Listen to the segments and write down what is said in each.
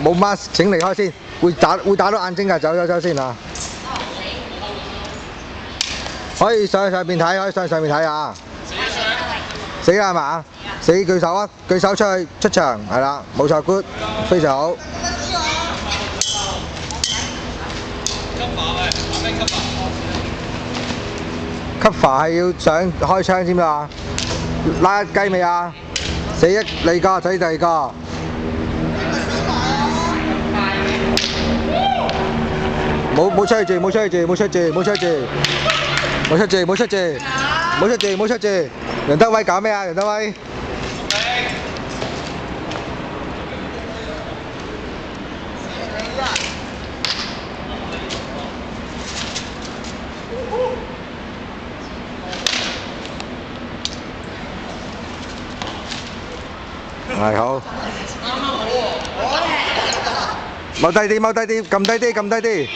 冇 mask 請離開先，會打到眼睛㗎，走先啊！可以上去上面睇，可以上去上面睇啊！死啦係嘛？死舉手啊！舉手出場係啦，冇錯 good， 非常好。cover 係要上開槍先啊！拉雞未啊？死你個，死第二個。冇出去住，冇出去住，冇出去住，冇出去住，冇出住，冇出住，冇出住，冇出住。楊德威搞咩啊？楊德威。係好。踎低啲，踎低啲，撳低啲，撳低啲。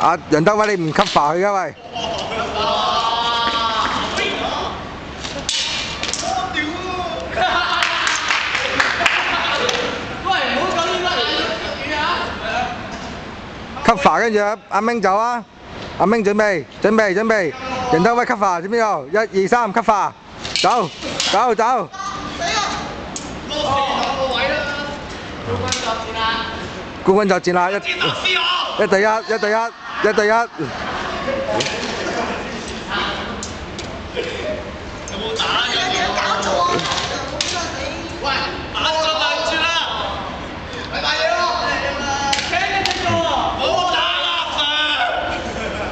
阿楊德威，你唔 cover 佢㗎喂？cover 跟住阿明走啊！阿明準備，楊德威 cover 知唔知道？1、2、3 cover， 走。冠軍作戰啦！1對1。有冇打？